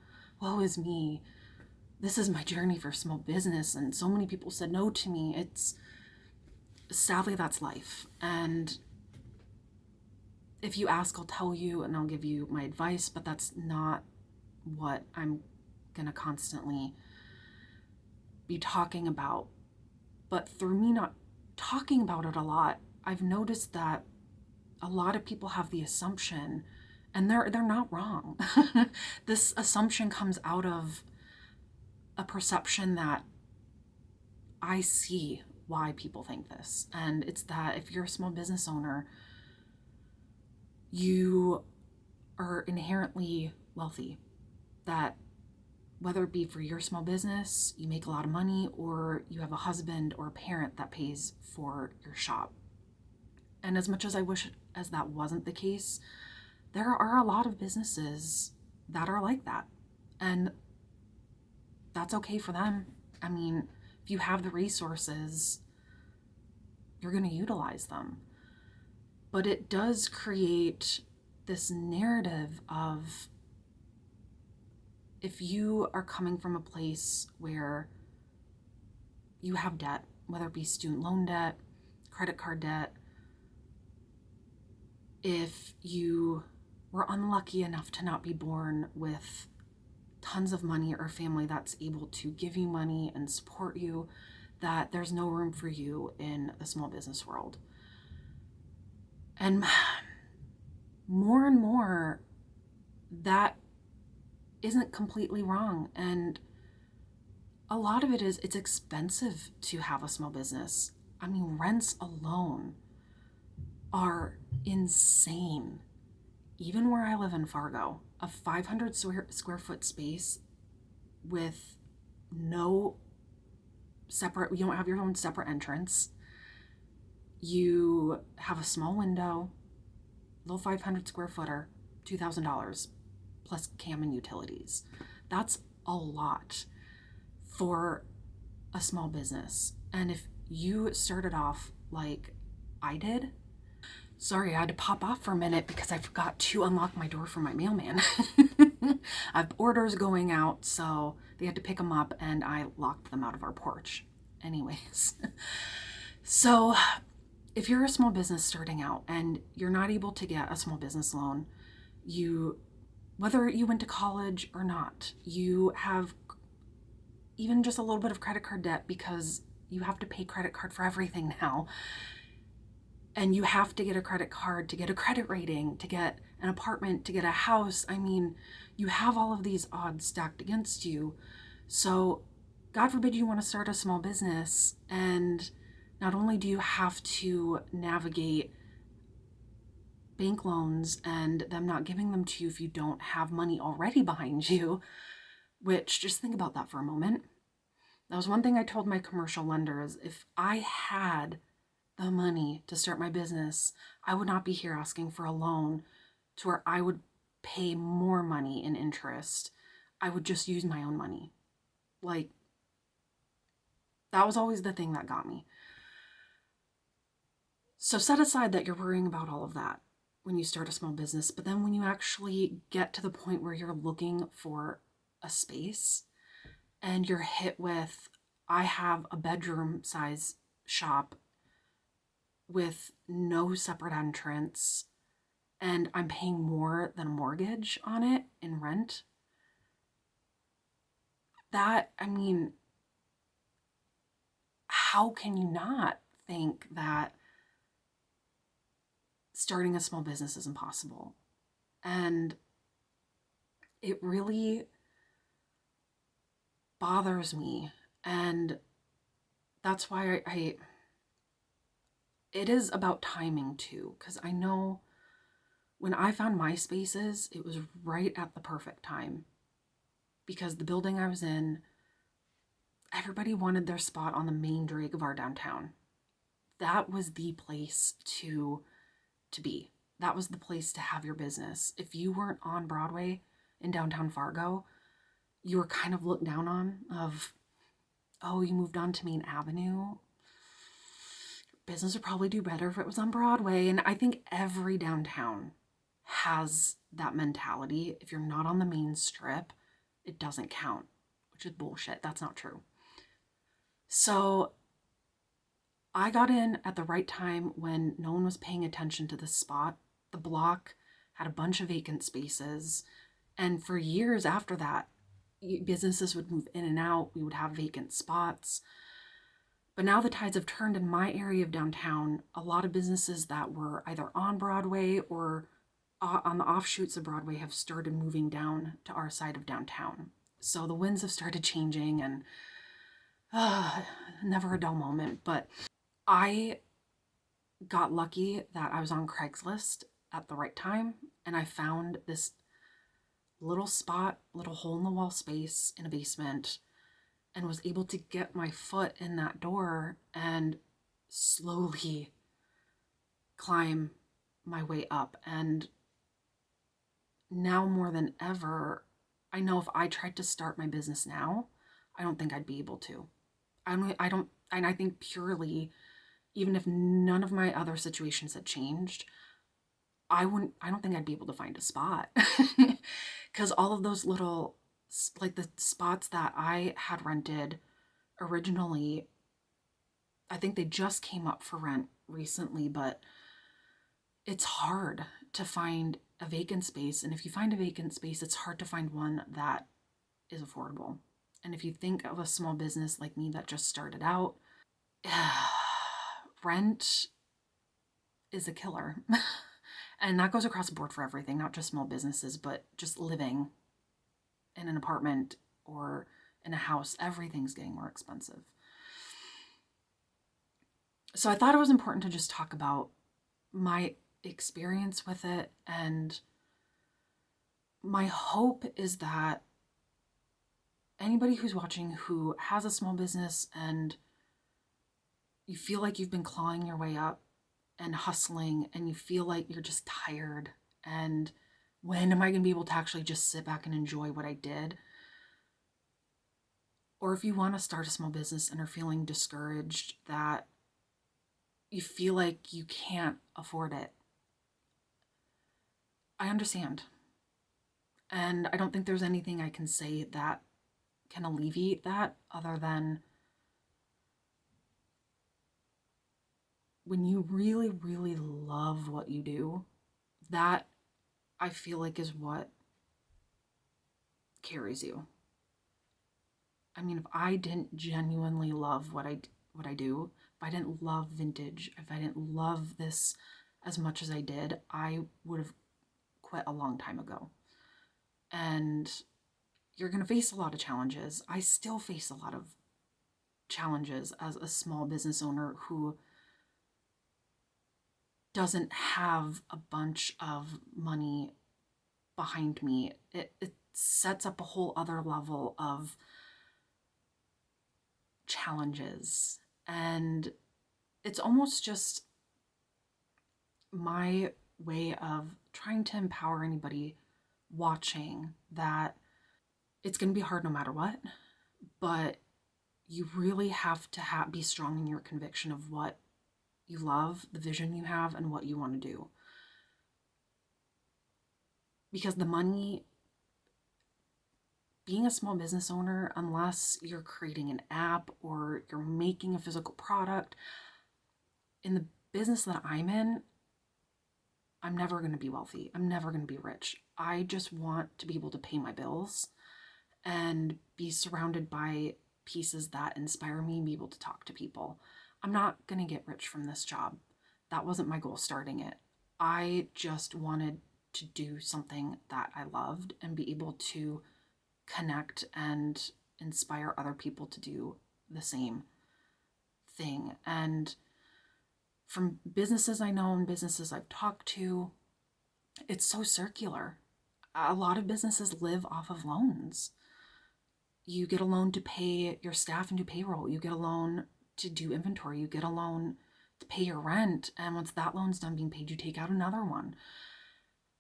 woe is me. This is my journey for small business, and so many people said no to me. It's sadly, that's life. And if you ask, I'll tell you and I'll give you my advice, but that's not what I'm gonna constantly be talking about. But through me not talking about it a lot, I've noticed that a lot of people have the assumption, and they're not wrong. This assumption comes out of a perception that I see why people think this. And it's that if you're a small business owner, you are inherently wealthy. That whether it be for your small business, you make a lot of money, or you have a husband or a parent that pays for your shop. And as much as I wish as that wasn't the case, there are a lot of businesses that are like that. And that's okay for them. I mean, if you have the resources, you're going to utilize them. But it does create this narrative of, if you are coming from a place where you have debt, whether it be student loan debt, credit card debt, if you were unlucky enough to not be born with tons of money or a family that's able to give you money and support you, that there's no room for you in the small business world. And more, that isn't completely wrong. And a lot of it is, it's expensive to have a small business. I mean, rents alone are insane. Even where I live in Fargo, a 500 square foot space with no separate, you don't have your own separate entrance. You have a small window, little 500 square footer, $2,000 plus cam and utilities. That's a lot for a small business. And if you started off like I did, sorry, I had to pop off for a minute because I forgot to unlock my door for my mailman. I have orders going out, so they had to pick them up and I locked them out of our porch. Anyways, so if you're a small business starting out and you're not able to get a small business loan, whether you went to college or not, you have even just a little bit of credit card debt because you have to pay credit card for everything now. And you have to get a credit card to get a credit rating, to get an apartment, to get a house. I mean, you have all of these odds stacked against you. So God forbid you want to start a small business, and not only do you have to navigate bank loans and them not giving them to you if you don't have money already behind you, which, just think about that for a moment. That was one thing I told my commercial lenders. If I had the money to start my business, I would not be here asking for a loan to where I would pay more money in interest. I would just use my own money. Like, that was always the thing that got me. So set aside that you're worrying about all of that when you start a small business, but then when you actually get to the point where you're looking for a space and you're hit with, I have a bedroom size shop with no separate entrance and I'm paying more than a mortgage on it in rent, that, I mean, how can you not think that starting a small business is impossible? And it really bothers me. And that's why it is about timing too, because I know when I found my spaces, it was right at the perfect time because the building I was in, everybody wanted their spot on the main drag of our downtown. That was the place to be. That was the place to have your business. If you weren't on Broadway in downtown Fargo, you were kind of looked down on of, oh, you moved on to Main Avenue. Business would probably do better if it was on Broadway. And I think every downtown has that mentality. If you're not on the main strip, it doesn't count, which is bullshit. That's not true. So I got in at the right time when no one was paying attention to this spot. The block had a bunch of vacant spaces. And for years after that, businesses would move in and out. We would have vacant spots. But now the tides have turned in my area of downtown. A lot of businesses that were either on Broadway or on the offshoots of Broadway have started moving down to our side of downtown. So the winds have started changing, and never a dull moment. But I got lucky that I was on Craigslist at the right time, and I found this little spot, little hole in the wall space in a basement, and was able to get my foot in that door and slowly climb my way up. And now more than ever, I know if I tried to start my business now, I don't think I'd be able to. I don't, and I think purely, even if none of my other situations had changed, I don't think I'd be able to find a spot. Because all of those little, like the spots that I had rented originally, I think they just came up for rent recently, but it's hard to find a vacant space. And if you find a vacant space, it's hard to find one that is affordable. And if you think of a small business like me that just started out, rent is a killer. And that goes across the board for everything, not just small businesses, but just living in an apartment or in a house. Everything's getting more expensive. So I thought it was important to just talk about my experience with it. And my hope is that anybody who's watching who has a small business and you feel like you've been clawing your way up and hustling and you feel like you're just tired and when am I going to be able to actually just sit back and enjoy what I did? Or if you want to start a small business and are feeling discouraged that you feel like you can't afford it, I understand. And I don't think there's anything I can say that can alleviate that other than when you really, really love what you do, that I feel like is what carries you. I mean, if I didn't genuinely love what I do, if I didn't love vintage, if I didn't love this as much as I did, I would have quit a long time ago. And you're going to face a lot of challenges. I still face a lot of challenges as a small business owner who doesn't have a bunch of money behind me. It sets up a whole other level of challenges. And it's almost just my way of trying to empower anybody watching that it's going to be hard no matter what, but you really have to be strong in your conviction of what you love, the vision you have, and what you want to do. Because the money, being a small business owner, unless you're creating an app or you're making a physical product, in the business that I'm in, I'm never going to be wealthy. I'm never going to be rich. I just want to be able to pay my bills and be surrounded by pieces that inspire me and be able to talk to people. I'm not going to get rich from this job. That wasn't my goal starting it. I just wanted to do something that I loved and be able to connect and inspire other people to do the same thing. And from businesses I know and businesses I've talked to, it's so circular. A lot of businesses live off of loans. You get a loan to pay your staff and do payroll. You get a loan to do inventory. You get a loan to pay your rent. And once that loan's done being paid, you take out another one.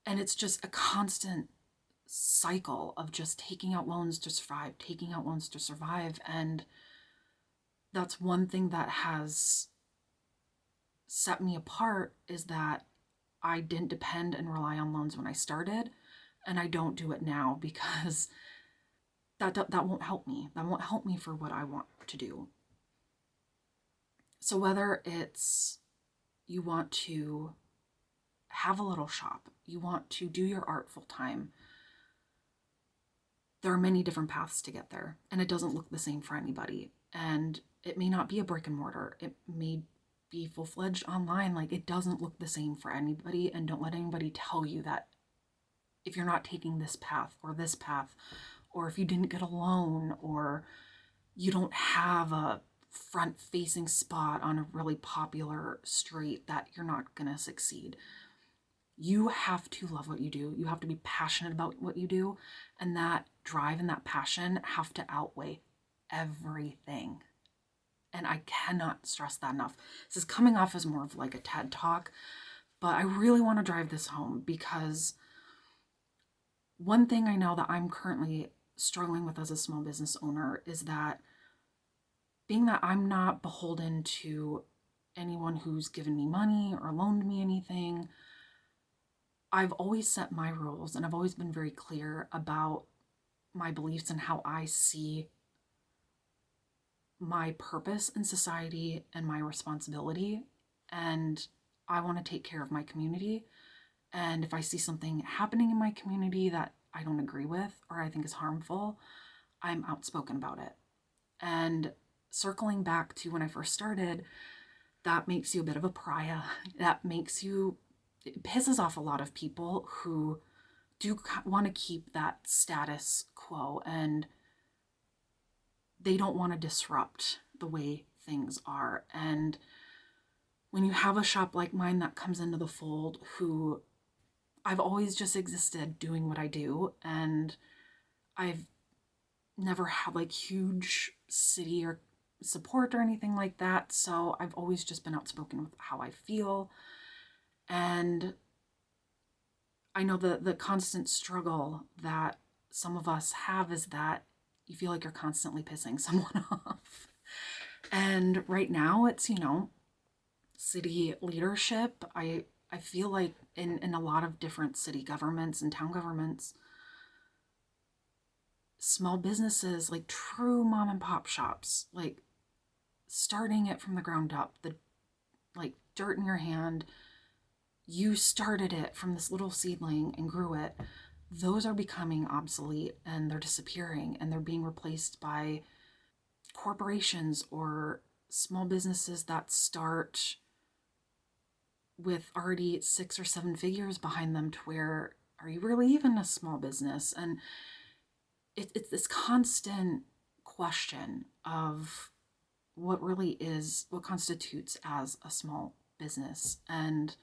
And it's just a constant cycle of just taking out loans to survive, taking out loans to survive. And that's one thing that has set me apart, is that I didn't depend and rely on loans when I started, and I don't do it now, because that won't help me. That won't help me for what I want to do. So whether it's you want to have a little shop, you want to do your art full time, there are many different paths to get there, and it doesn't look the same for anybody. And it may not be a brick and mortar. It may be full-fledged online. Like, it doesn't look the same for anybody, and don't let anybody tell you that if you're not taking this path, or if you didn't get a loan, or you don't have a front-facing spot on a really popular street, that you're not going to succeed. You have to love what you do. You have to be passionate about what you do. And that drive and that passion have to outweigh everything. And I cannot stress that enough. This is coming off as more of like a TED talk, but I really want to drive this home, because one thing I know that I'm currently struggling with as a small business owner is that, being that I'm not beholden to anyone who's given me money or loaned me anything, I've always set my rules, and I've always been very clear about my beliefs and how I see my purpose in society and my responsibility. And I want to take care of my community. And if I see something happening in my community that I don't agree with or I think is harmful, I'm outspoken about it. And circling back to when I first started, that makes you a bit of a pariah. It pisses off a lot of people who do want to keep that status quo, and they don't want to disrupt the way things are. And when you have a shop like mine that comes into the fold, who I've always just existed doing what I do, and I've never had like huge city or support or anything like that. So I've always just been outspoken with how I feel. And I know the constant struggle that some of us have is that you feel like you're constantly pissing someone off. And right now it's, city leadership. I feel like in a lot of different city governments and town governments, small businesses, like true mom and pop shops, like starting it from the ground up, the like dirt in your hand, you started it from this little seedling and grew it, those are becoming obsolete, and they're disappearing, and they're being replaced by corporations or small businesses that start with already 6 or 7 figures behind them, to where, are you really even a small business? And it's this constant question of what constitutes as a small business. And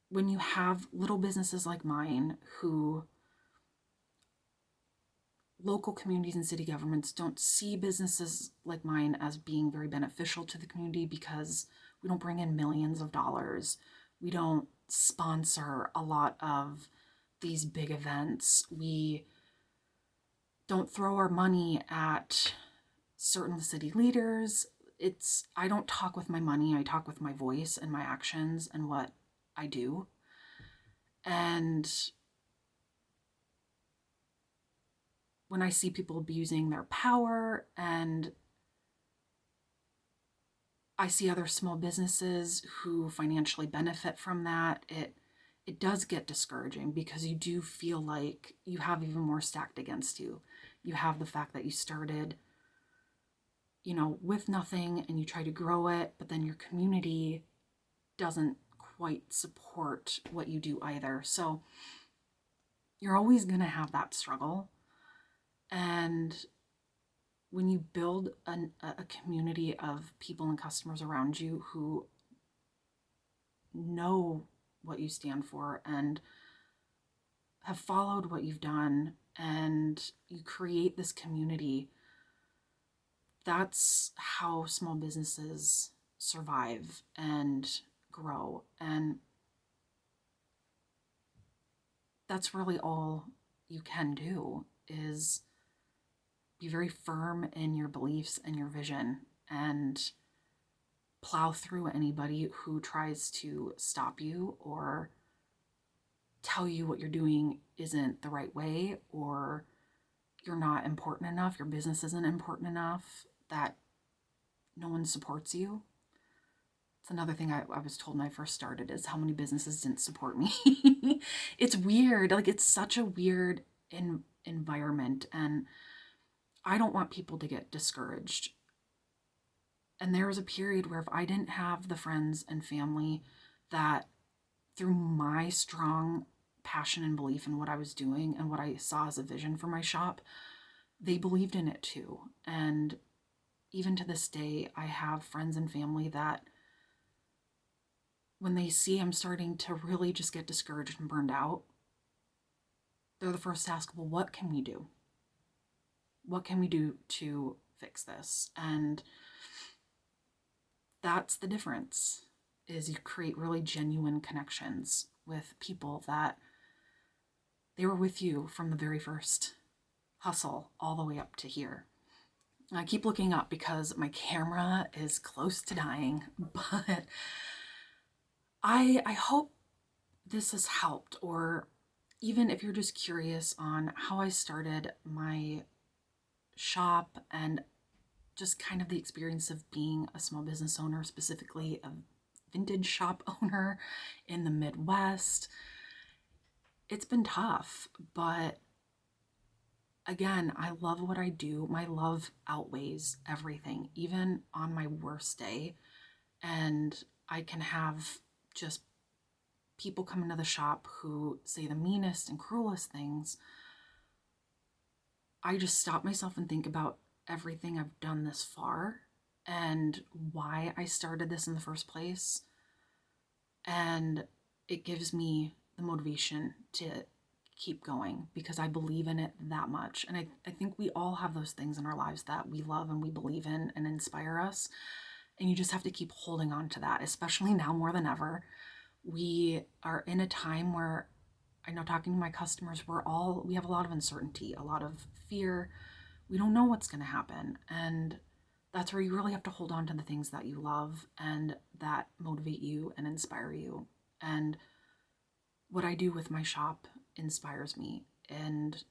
when you have little businesses like mine, who local communities and city governments don't see businesses like mine as being very beneficial to the community, because we don't bring in millions of dollars. We don't sponsor a lot of these big events. We don't throw our money at certain city leaders. I don't talk with my money. I talk with my voice and my actions and what I do. And when I see people abusing their power, and I see other small businesses who financially benefit from that, it does get discouraging, because you do feel like you have even more stacked against you. You have the fact that you started, with nothing and you try to grow it, but then your community doesn't quite support what you do either. So you're always going to have that struggle. And when you build a community of people and customers around you who know what you stand for and have followed what you've done, and you create this community, that's how small businesses survive and grow. And that's really all you can do, is be very firm in your beliefs and your vision and plow through anybody who tries to stop you or tell you what you're doing isn't the right way, or you're not important enough, your business isn't important enough, that no one supports you. It's another thing I was told when I first started, is how many businesses didn't support me. It's weird. Like, it's such a weird environment, and I don't want people to get discouraged. And there was a period where if I didn't have the friends and family that, through my strong passion and belief in what I was doing and what I saw as a vision for my shop, they believed in it too. And even to this day, I have friends and family that, when they see I'm starting to really just get discouraged and burned out, they're the first to ask, well, what can we do? What can we do to fix this? And that's the difference, is you create really genuine connections with people that they were with you from the very first hustle all the way up to here. I keep looking up because my camera is close to dying, but I hope this has helped, or even if you're just curious on how I started my shop and just kind of the experience of being a small business owner, specifically a vintage shop owner in the Midwest. It's been tough, but again, I love what I do. My love outweighs everything, even on my worst day. And I can have just people come into the shop who say the meanest and cruelest things. I just stop myself and think about everything I've done this far and why I started this in the first place. And it gives me the motivation to keep going, because I believe in it that much. And I think we all have those things in our lives that we love and we believe in and inspire us. And you just have to keep holding on to that, especially now more than ever. We are in a time where, I know, talking to my customers, we have a lot of uncertainty, a lot of fear. We don't know what's going to happen. And that's where you really have to hold on to the things that you love and that motivate you and inspire you. And what I do with my shop inspires me. And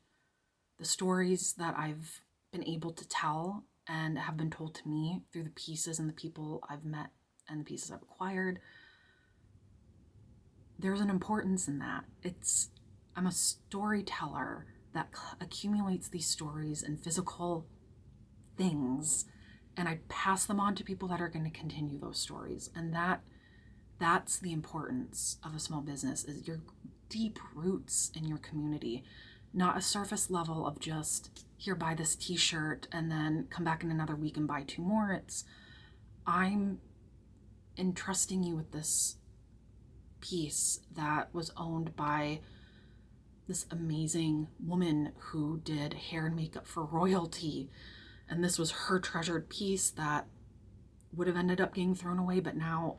the stories that I've been able to tell and have been told to me through the pieces and the people I've met and the pieces I've acquired, there's an importance in that. I'm a storyteller that accumulates these stories and physical things, and I pass them on to people that are going to continue those stories. And that's the importance of a small business, is your deep roots in your community, not a surface level of just, here, buy this t-shirt and then come back in another week and buy 2 more. It's, I'm entrusting you with this piece that was owned by this amazing woman who did hair and makeup for royalty. And this was her treasured piece that would have ended up getting thrown away, but now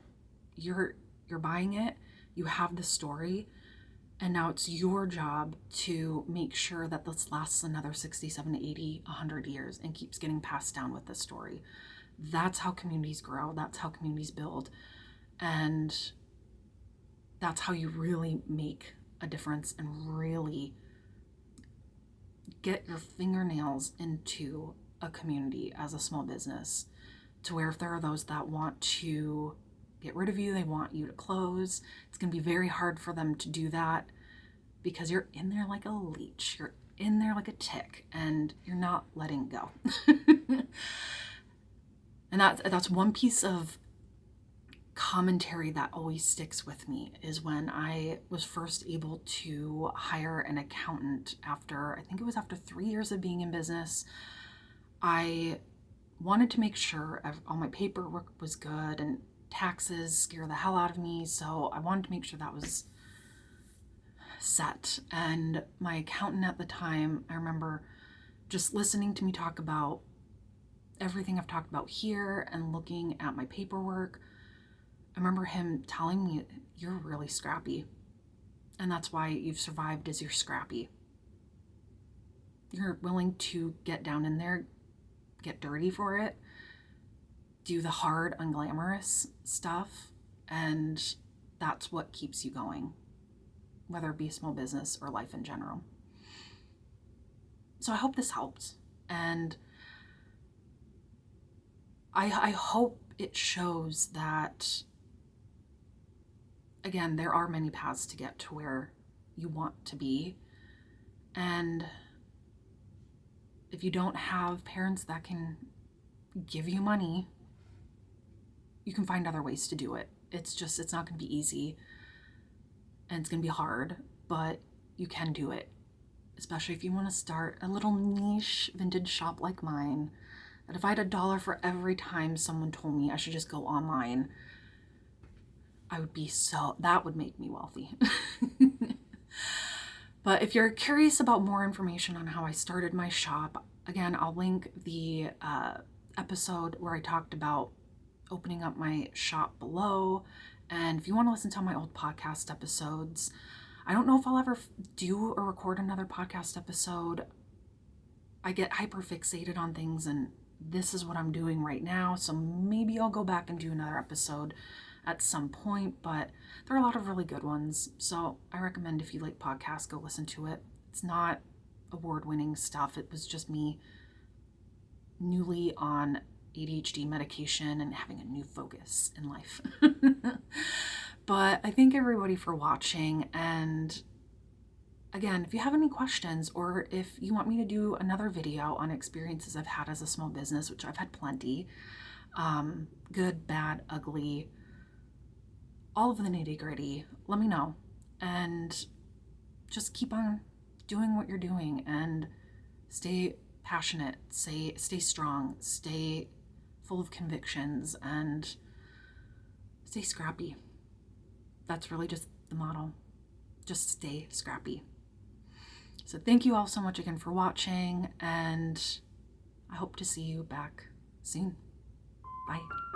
you're buying it, you have the story, and now it's your job to make sure that this lasts another 60, 70, 80, 100 years and keeps getting passed down with this story. That's how communities grow. That's how communities build. And that's how you really make a difference and really get your fingernails into a community as a small business, to where if there are those that want to get rid of you, they want you to close, it's going to be very hard for them to do that, because you're in there like a leech. You're in there like a tick and you're not letting go. And that's one piece of commentary that always sticks with me, is when I was first able to hire an accountant after, I think it was after 3 years of being in business. I wanted to make sure all my paperwork was good, and taxes scare the hell out of me, so I wanted to make sure that was set. And my accountant at the time, I remember just listening to me talk about everything I've talked about here and looking at my paperwork. I remember him telling me, you're really scrappy, and that's why you've survived, is you're scrappy. You're willing to get down in there, get dirty for it, do the hard, unglamorous stuff, and that's what keeps you going, whether it be a small business or life in general. So I hope this helped, and I hope it shows that, again, there are many paths to get to where you want to be. And if you don't have parents that can give you money, you can find other ways to do it. It's not going to be easy, and it's going to be hard, but you can do it. Especially if you want to start a little niche vintage shop like mine, that if I had $1 for every time someone told me I should just go online, that would make me wealthy. But if you're curious about more information on how I started my shop, again, I'll link the episode where I talked about opening up my shop below. And if you want to listen to my old podcast episodes, I don't know if I'll ever do or record another podcast episode. I get hyper fixated on things, and this is what I'm doing right now. So maybe I'll go back and do another episode at some point, but there are a lot of really good ones. So I recommend, if you like podcasts, go listen to it. It's not award-winning stuff. It was just me newly on ADHD medication and having a new focus in life. But I thank everybody for watching. And again, if you have any questions, or if you want me to do another video on experiences I've had as a small business, which I've had plenty, good, bad, ugly, all of the nitty-gritty, let me know. And just keep on doing what you're doing, and stay passionate, stay strong, stay full of convictions, and stay scrappy. That's really just the motto. Just stay scrappy. So thank you all so much again for watching, and I hope to see you back soon. Bye.